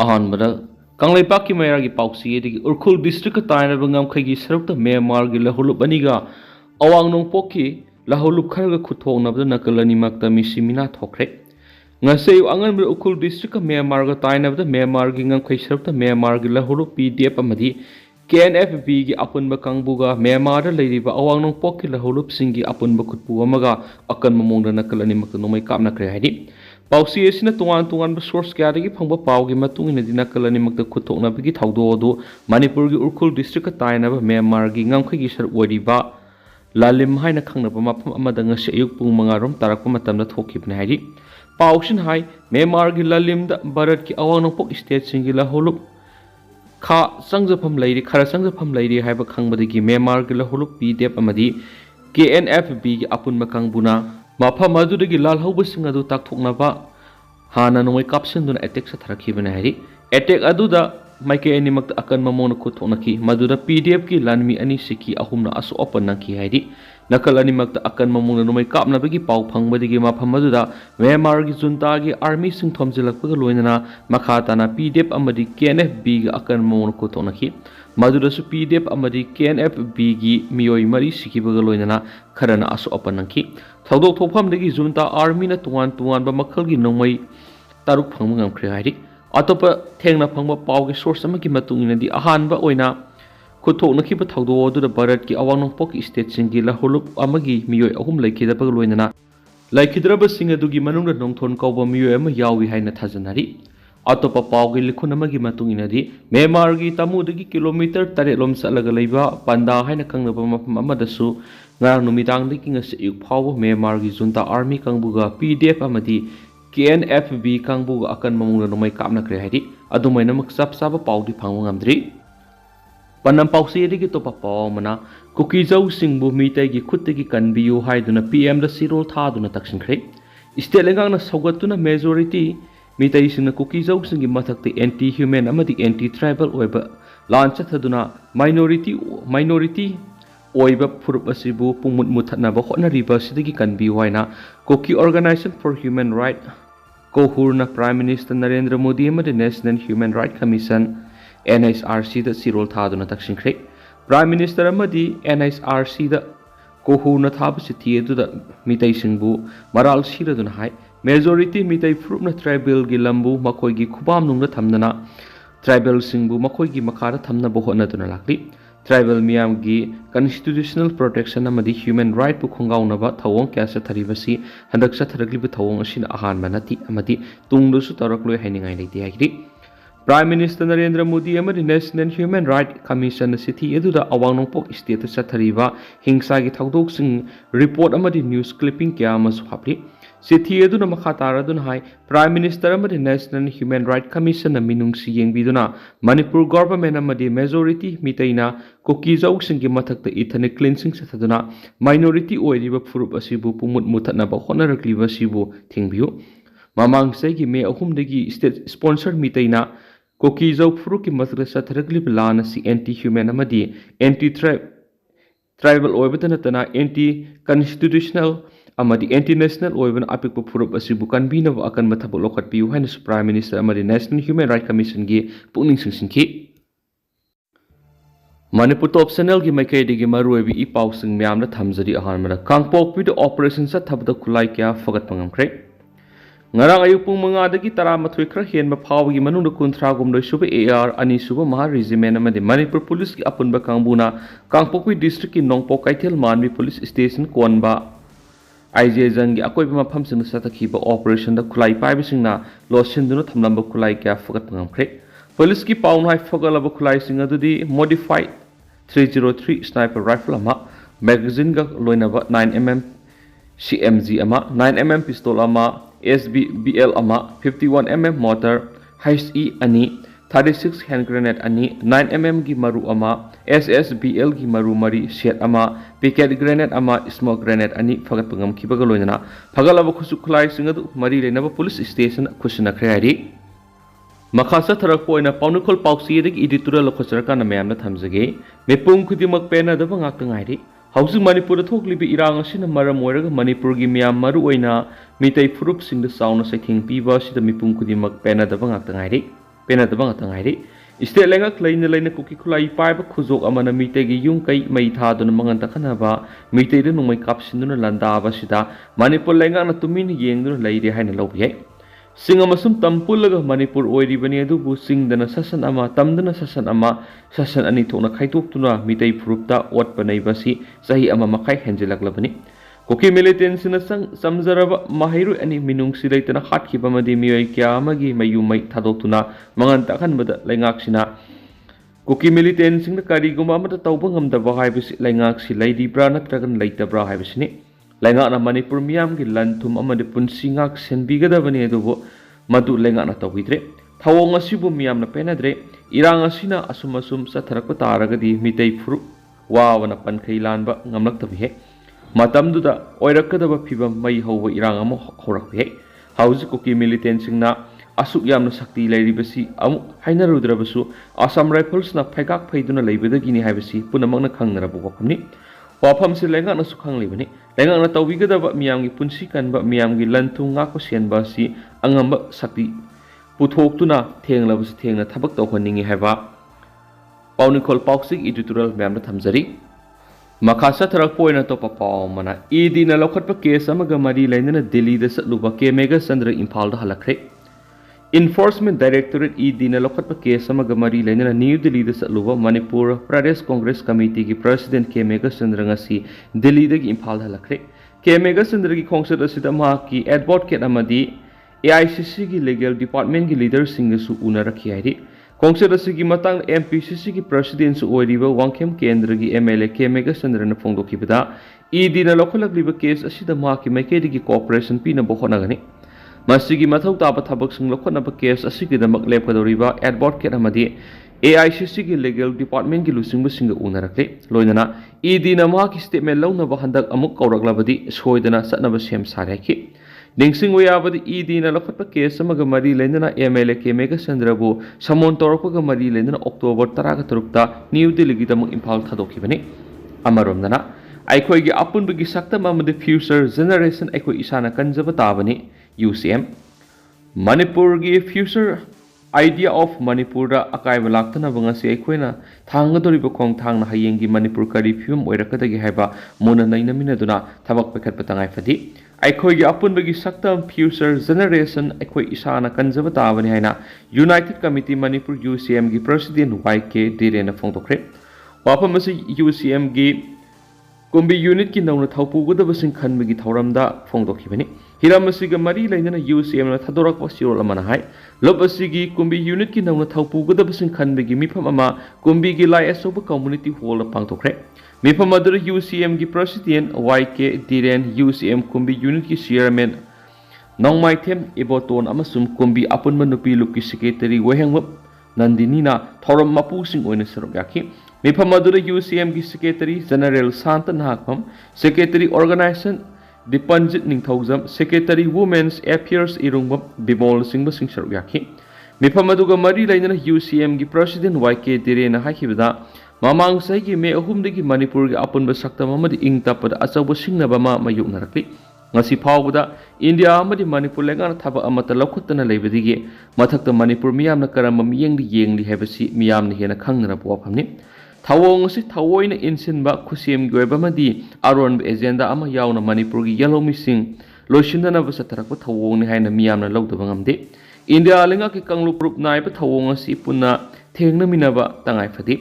अहानबदा कांगलेपाकी मैरागी पाउसी एदिगी उरखुल district का तायनब ngamkhaygi sarukta Myanmargi Lalhoulup aniga awang nongpok Lalhoulup kharaga khuthongnabda nakalani makta misimina thokre ngase angan ukhul district ka Myanmarga tainabda Myanmargi ngamkhay sarukta Myanmargi Lalhoulup PDF amadi KNFB gi apunba kangbuga Myanmar da leiriba awang nongpok Lalhoulup singi apunba khutpu amaga akan mamongda nakalani makta nomai kapna kre haidi Pausi esina tungan source kaya dagi phangba paugi matung ina dina kalani makta khuthokna bigi thawdo odu Manipur gi urkhul district ka tainaba Myanmar gi ngamkhaygi sar wariba lalim haina khangnaba mafam amada ngasi ayuk pung mangarom tarakpa matamda thokibna haidi pausin hai Myanmar gi lalim da Bharat ki awang nongpok state singi Lalhoulup kha sangjafam lairi khara sangjafam lairi haiba khangbadagi Myanmar gi Lalhoulup PDF amadi KNFB gi apunma kangbuna Mafam adudagi lalhauba sing adu takthoknaba hana nomai kapsinduna attack sa tharakibana hari attack aduda maike animak akan mamona khuthonaki maduda PDF ki lanmi ani siki ahumna asu open naki hari nakal animak akan mamona nomai kapna bagi pau phangbadigi mafam aduda Myanmar gi junta gi army sing thomjilakpaga loinana makhatana PDF amadi KNFB gi akan mamona khuthonaki maduda su PDF amadi KNFB gi miyoi mari sikibaga loinana kharana asu open naki Thawdok thokpham dagi junta army na tuan ba makhal gi nomai taruk phangma ngamkhre hairi atopa thengna phangba paw gi source amagi matung ina di ahan ba oina khuthok nakhi ba thawdo odu da Bharat ki awang nongpok state singi Lalhoulup amagi miyoi ahum laikhida ba loinana laikhidra ba singa dugi manung da nongthon kawba miyoi ama yawi haina thajanari atopa paw gi likhun amagi matung ina di Myanmar gi tamu dagi kilometer 3 lom salaga leiba panda haina kangnaba mafam amadasu ngarang numidang dagi ngasi ayuk phawa Myanmar gi junta army kangbuga PDF amadi KNFB kangbuga akan mamungna nomai kapna kre haidi adumaina maksap saba pawdi phangwa ngamdri panam pawsi dagi topa paw mana kuki jau singbu Meetei gi khuttagi kanbiyu haiduna PM da Cherol thaduna taksinkhre state lengang na saugatuna majority Meetei singna kuki jau singi mathakte anti human amadi anti tribal oiba lancha thaduna minority oiba furup asibu pumut muthatnaba hotnariba sidagi kanbiyu haina kuki Organization for Human Rights kohurna Prime Minister Narendra Modi amadi National Human Rights Commission NHRC da Cherol thaduna taksinkhre Prime Minister amadi NHRC da kohurna thaba sithi edu da Meetei singbu maral siraduna hai majority Meetei furupna tribal gi lambu makoi gi khubam nungna thamnana tribal singbu makoi gi makhara thamna bo hotnaduna lakli Tribal miyam gi constitutional protection amadi human right pu khongaunaba thawong kya sa tharibasi handak sa tharagli bu thawong asin ahan manati amadi tungdu su tarakloi hainingai leite hairi Prime Minister Narendra Modi amadi National Human Rights Commission sithi eduda awang nongpok state sa thariba hingsa gi thawdok sing report amadi news clipping kya amasu hapli sithi eduna makha taraduna hai Prime Minister amadi National Human Rights Commission na minungsi yengbiduna Manipur government amadi majority Meetei na kuki jau singi mathakta ethnic cleansing sa thaduna minority oiriba furup asibu pumut muthatna ba honarakliba sibu thingbiu mamang segi me ahum dagi state sponsored Meetei na kuki jau furuki mathakta sa tharaklib lana si anti human amadi anti tribal oibata tana anti constitutional amadi anti-national oiban apikpa furup asibu kanbina akan mathabok lokhatpiu haina Prime Minister amadi National Human Rights Commission gi pukning singsinki Manipur top channel gi maikei digi maruebi I paw sing myamna thamjari ahanmana Kangpokpi da operation sa thabda khulai kya fagat pangamkhre ngarang ayuk pung manga dagi 13 khra henba phawgi manungda 30 gumloi suba AR ani suba maha regiment amadi Manipur police ki apunba kangbuna Kangpokpi district ki nongpok kaithel manmi police station konba IJ jangi akoi bima pham sing sa takhiba operation da khulai pai singna losin dunu thamlamba khulai kya fagat pangamkhre police ki pawn hai fagalaba khulai sing adudi modified 303 sniper rifle ama magazine ga loinaba 9mm CMG ama 9mm pistol ama SBBL ama 51mm mortar HE ani 36 hand grenade ani 9mm gi maru ama SSBL gi maru mari set ama picket grenade ama smoke grenade ani fagat pangam khibaga loinana fagalaba khusu khulai singadu mari lenaba police station khusina khreari makhasa tharak poina paunukol pausi dik editorial lokhosar kana mayamna thamjage mepung khudimak pena daba ngak ngairi hausi Manipur thoklibi irang asina maram oiraga Manipur gi miyam maru oina Meetei furup singda sauna saithing piba sida mipung khudimak pena daba ngak ngairi penadaba nga tangairi state lengak laina kuki khulai paiba khuzok amana Meetei gi yung kai mai tha dun mangan takhanaba Meetei de nungmai kapsinduna landaba sida Manipur lengak na tumin yengduna laire haina lobiyai Sing amasum tampulaga Manipur oiribani adubu singdana sasan ama tamdana sasan ama sasan ani thokna khaitokhtuna Meetei phurupta otpa naibasi sahi ama makai henjelaklabani kuki militant sina samjaraba mahiru ani minung silaitana khatkhiba madi miyoi kya amagi mayumai thadoktuna mangan takhanbada laingak sina kuki militant singna kariguma amata tawba ngamdaba haibasi laingak si laidibra natragan laitabra haibasini Lengak na Manipur miyam ki lantum amadi punsi ngak senbigadabani adubo madu lengak na tawhidre thawong asibu miyam na penadre irang asina asum satharakpa taragadi Meetei phuru wawana pankhai lanba ngamlak tabihe matamduda oirakadaba phibam mai hauba irang amo horakhe hauji kuki militant singna asuk yamna sakti lairibasi amu hainarudrabasu Assam Rifles na phaigak phaiduna leibadagini haibasi punamakna khangnarabu wakamni Wafam si lengak na sukhang libani lengak na tawbigadaba miyamgi punsi kanba miyamgi lantu ngako sianba si angamba sakti puthoktuna thenglabasi thengna thabak tawhaningi haiba Paunikol Pauksik editorial ma'am na thamjari Makasa tharak poina to papaw mana idi na lokhatpa case amaga mari lainana Delhi da satluba ke mega sandra Imphal da halakre Enforcement Directorate ED na lokhatpa case amaga mari lainana New Delhi da satluba Manipur Pradesh Congress Committee ki President K Mega Sandra ngasi Delhi da gi Imphal halakre K Mega Sandra gi khongsat asida ma ki advocate amadi AICC gi legal department gi leaders sing su una rakhi hairi khongsat asigi matang MPCC gi president su oiriba Wangkhem Kendra gi MLA K Mega Sandra na phongdokibada ED na lokhalakliba case asida ma ki maikedi gi cooperation pi na bohonagani Masigi mathau taba thabak sing lokhanaba case asigidamak lepkadoriba advocate amadi AICC gi legal department gi lusingba singa unarakle loinana ED na ma ki statement lawnaba handak amuk kauraklabadi soidana satnaba sem saraki Dingsing wayabadi ED na lokhatpa case amaga mari lainana MLA K Mega Sandrabu samon torokpaga mari lainana October 13 ta New Delhi gi damak Imphal thadokibani amaromdana Aikoi gi apunbagi saktam amadi future generation aikoi isana kanjaba tabani UCM Manipur gi future idea of Manipur da akai balaktana bangasi aikoina thangadoriba khong thangna hayengi Manipur kari phim oirakadagi haiba mona nainamina duna thabak pekhat patangai fadi aikoi gi apunbagi saktam future generation aikoi isana kanjaba tabani haina United Committee Manipur UCM gi president YK Dire na phongtokre wapamasi UCM gi Kumbi unit ki nauna thaupu gudaba sing khanbagi thauramda phongdokhibani hiram asiga mari lainana UCM na thadorakpa Cherol amana hai lob asigi kumbi unit ki nauna thaupu gudaba sing khanbagi mifam ama kumbi gi lai asoba community hall pangtokre mifam adura UCM gi president YK Diren UCM kumbi unit ki chairman nongmaithem iboton amasum kumbi apunma nupi lupki secretary wehengwap Nandini na thoram mapu sing oina sarok yakhi Mipamadura UCM ki Secretary General Santan Hakpam, Secretary Organization Dipanjit Ningthauzam, Secretary Women's Affairs Irungbam Bimol Singba Sing Saryaki. Mipamaduga Mari Lainana UCM ki President YK Dire na hakibada Mamang Sai ki me ahumdagi Manipur ki apunba saktam amadi ingtapada asawa singnaba ma mayuk narakli. Ngasi phawbada India amadi Manipur lengana thaba amata laukhuttana leibadigi mathakta Manipur miyamna karamba yengli haibasi miyamna hena khangnara puwaphamni. Thawong si thawoina insinba khusem goiba madi aron agenda ama yauna Manipur gi yellow missing loishindana ba satarakpa thawong ni haina miyamna lawdaba ngamde India lenga ki Kanglup Purup naiba thawong si punna thengna minaba tangai phadi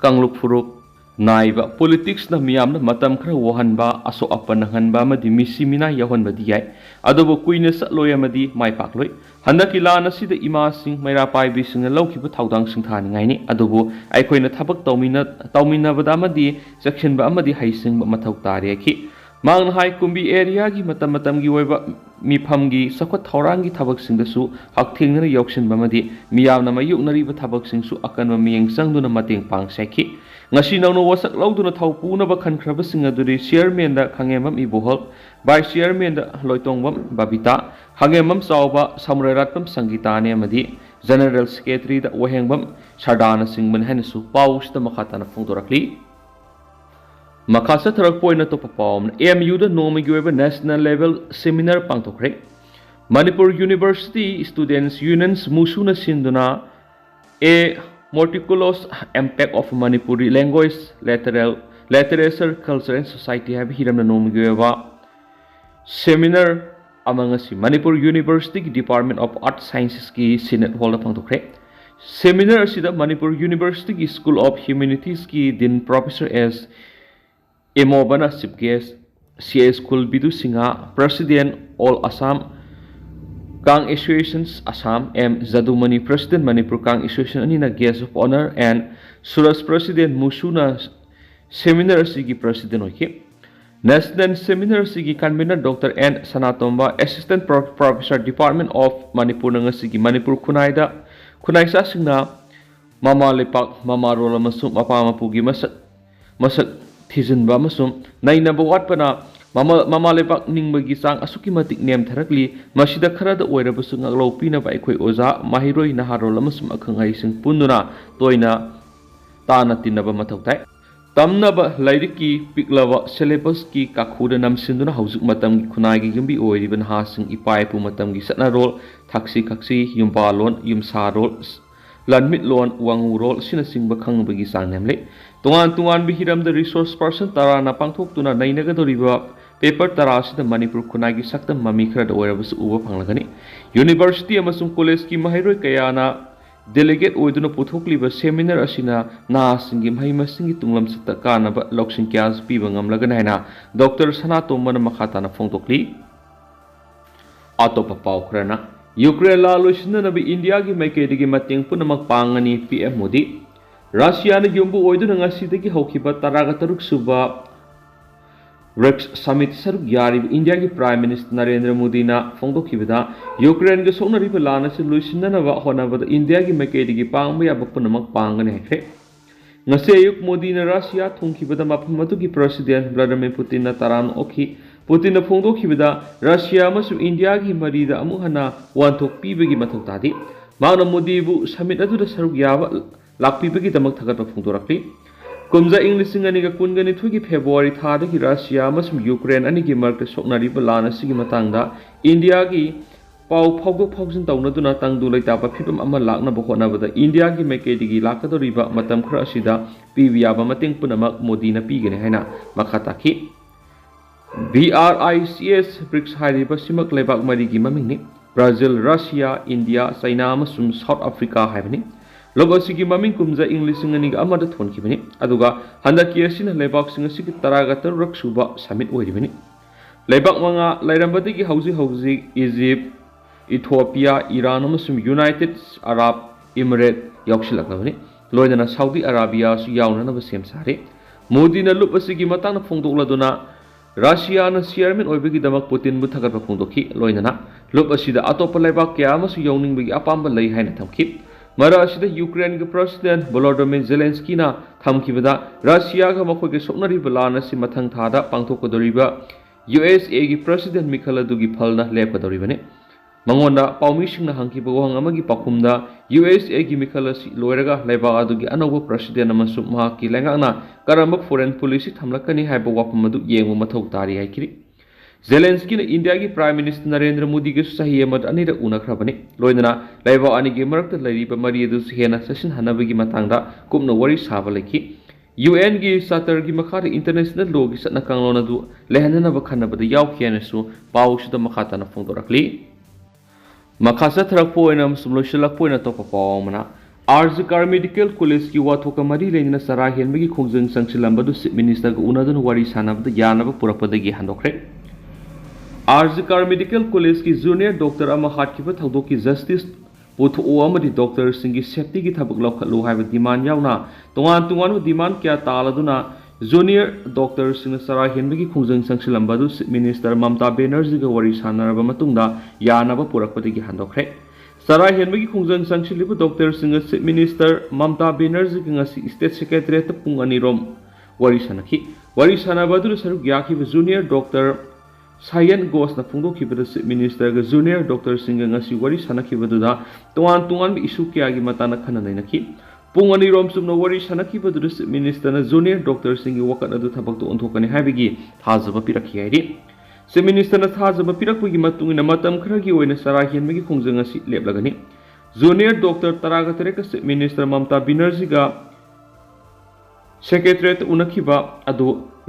Kanglup Purup naiba politics na miyamna matam khara wahanba aso apana hanba madi misi mina yahon badi yai adobo kuina satloya madi mai pakloi handaki lana sida ima sing maira pai bi sing lawkiba thawdang sing thani ngai ni adobo aikoina thabak tawmina bada madi section ba amadi haising mathau tare ki mang hai kumbi area gi matam gi oiba mifam gi sakot thorang gi thabak sing da su hakthing na yoksin ba madi miyamna mayuk nari ba thabak sing su akan ma miyeng sangduna mateng pang seki Ngashi nauno wasak lauduna thawpuna ba khankraba sing aduri chairman da khangemam ibohol vice chairman da loitongbam babita hangemam chawba samraratpam sangitane amadi general secretary da wahengbam sardana singman hanasu pausta makhatana phongdorakli makasa tharak poina to papawm AMU da nomi goiba national level seminar pangtokre Manipur University students unions musuna sinduna A meticulous impact of Manipuri language, literature, culture and society have hiram na nomigwa seminar among us Manipur University Department of Art Sciences ki Senate Hall of Pangtokre. Seminar sida Manipur University ki School of Humanities ki Dean Professor S. Emobana Chief Guest CA School Bidu Singha President All Assam Kang Associations Assam M. Zadumani President Manipur Kang Association Anina Guest of Honor and Suras President Musuna Seminar Sigi President Oki. National Seminar Sigi Convener Dr. N. Sanatomba Assistant Professor Department of Manipur Nangasigi Manipur Kunaida Kunaisa Singna Mama Lepak Mama Rola Masum Mapa Mapugi Masak Tizunba Masum Nainaba Watpana Mama Lepak Ningbagi Sang Asuki Matik Name Tarakli Mashida Karada Oirabasu Ngalo Pina by Kwe Oza Mahiroi Naharo Lamasum Akangai Sing Punduna Toina Tana Tinaba Matautai Tamnaba Lairiki Piklava Syllabus ki Kakuda Nam Sinduna Hausuk Matam Kunagi Yumbi Oiriban Hasing Ipai Pumatam Gisana Roll Taxi Kaksi Yumbalon Yumsarol Lanmit Lon Wangu Roll Sinasing Bakang Bagi Sang Namle Tuan Bihiram the resource person Tarana Pangtok Tuna Nainagadoriba paper Tarasi the Manipur Kunagi Sakta Mamikra the Oirabus Uba Pangagani University Amasum College ki Mahiro Kayana Delegate Oiduna Puthokliba Seminar Asina Na Singim Haimasingi Tunglam Satakana Lokshin Kyas Pibangam Laganana Dr. Sanato Mana Makatana Fontokli Atopa Paukrana Ukraine La Lushina Nabi India Gi Makedigi Mating Punamak Pangani PM Modi Russia na Yumbu Oiduna Ngasidagi Hokiba Taragataruk Suba Rex Summit Saruk Yari India ki Prime Minister Narendra Modi na Fontokibida Ukraine ke Sona Ripalana se Lushina Nava Honava India ki Makedigi Pangmaya Bapunamak Pangane Hekre Nasayuk Modi na Russia Tunkibada Mapamatu ki President Vladimir Putin na Taran Oki Putin na Fontokibida Russia masu India ki Marida Amuhana Wantok Pibagi Matutadi Mana Modi bu Summit adu da Saruk Yava Lakpi bagi damak thagat pa phungdorakli kumza English ngani ga kungani thugi February thada ki Russia masum Ukraine ani ki mark soknari balana sigi matangda India ki pau phawgo phawjin tawna duna tangdu laita pa phipam ama lakna ba hona bada India ki mekedi gi lakadoriba matam khra asida piwiya ba mateng punamak Modi na pigene haina makhata ki BRICS BRICS hariba simak lebak mari gi mamingni Brazil Russia India China masum South Africa haibani Lobasigi Maming Kumza English Singaning Amada Tonkibini, Aduga, Handa Kiersin, Lebak Singasik Taragatar Raksuba Summit Wedibini. Lebak Manga, Lairambadigi Hausi, Egypt, Ethiopia, Iran, United Arab Emirate, Yakshilakavani, Loydana Saudi Arabia, Yauna of the same Sari. Modina Lupasigi Matana Fondoladona, Russia and Sierman or Bigi Damak Putin Mutaka Fondoki, Loydana, Lupasida Atopa Lebak Yamas, Yoning Big Apamba Lay Hainatam Kip. Marashida Ukraine ke President Volodymyr Zelensky na thamkibada Russia ga makhoi ke soknari balana si mathang thada pangthokodoriba USA gi President Mikhail du gi phalna lepkodoribane mangonda paumi singna hangkiba wang amagi pakumda USA gi Mikhail si loiraga leba adu gi anoba President amasum ma ki lengana karamba foreign policy thamlakani haiba wapam adu yengu mathau tari haikiri Zelensky na India ki Prime Minister Narendra Modi ke sahi amad anira unakhrabani loidana laiba ani ge marakta lariba mari adu hena session hanabagi matangda kumna wari saba leki UN gi satar gi makhari international law gi satna kanglona du lehanana ba khanabada yawkhiana su pawsuda makhata na phongdorakli makhasa thrak poina sumloshilak poina topa pawmana Arzikar Medical College ki wathoka mari lengna sara henbagi khongjang sangsilamba du minister ga unadun wari sanabda yanaba purapadagi handokre Arzikar Medical College ki junior doctor ama hatkiba thawdo ki justice potho amadi doctor singi safety ki thabak lokhalu haiba demand yauna tungan demand kya taladuna junior doctor sing sara henbagi khongjang sangsilamba du minister Mamta Banerjee ga wari sanaraba matungda yanaba purakpadagi handokre Sara henbagi khongjang sangsilibu doctor sing minister Mamta Banerjee ga ngasi state secretary ta pung anirom wari sanaki wari sanabadu saruk yaki junior doctor Sayan Ghosh na phongdokibada minister ga junior doctor singa ngasi wari sanakibada tungan bi issue kya gi matana khananai naki pungani rom sumna wari sanakibada minister na junior doctor singi wakat adu thabak to onthokani habigi thajaba pirakhi hairi se minister na thajaba pirakpugi matungina matam kharagi oina sara henmagi khongjang asi leblagani junior doctor तरागा तरेक chief minister Mamata Banerjee का secretariat उनखिबा अदु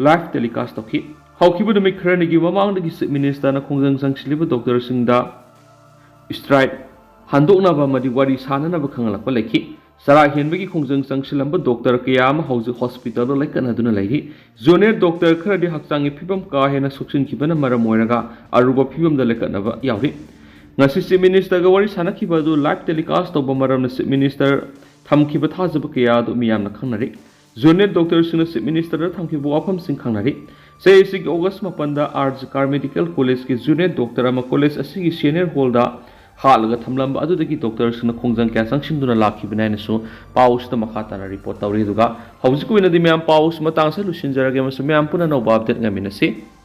live telecast तौखि हौखिबा नुमित खरनिगी ममांगदगी चीफ मिनिस्टर खोंजंग संगसिलिबा डॉक्टर सिंगदा स्ट्राइक हांदोकनाबा मदि वारी साननाबा खंगलकपा लेखि सरा हेनबगी खोंजंग संगसिलंबा डॉक्टर कयाम हौज हॉस्पिटल लेकनदुना लेहि जूनियर डॉक्टर खरदि हक्चांगी फिबम का हेना सुक्सिनखिबना मरम ओइरगा अरुबा फिबमदा लेकनबा यावरि ngasi chief minister ga wari sanakhiba du live telecast toba maramna chief minister thamkhiba thajaba kaya du miyamna khangnari junior doctor singna chief minister thamkhiba wafam sing khangnari sei sig august 8 da arts car medical college ki junior doctor ama college asigi senior hall da halaga thamlamba adudagi doctor singna khongjang kya sangsingduna lakhibana na su paus ta makha tara report tawri duga hauji ko ina di miyam paus matang sa lusinjarage masu miyam puna no update ngaminasi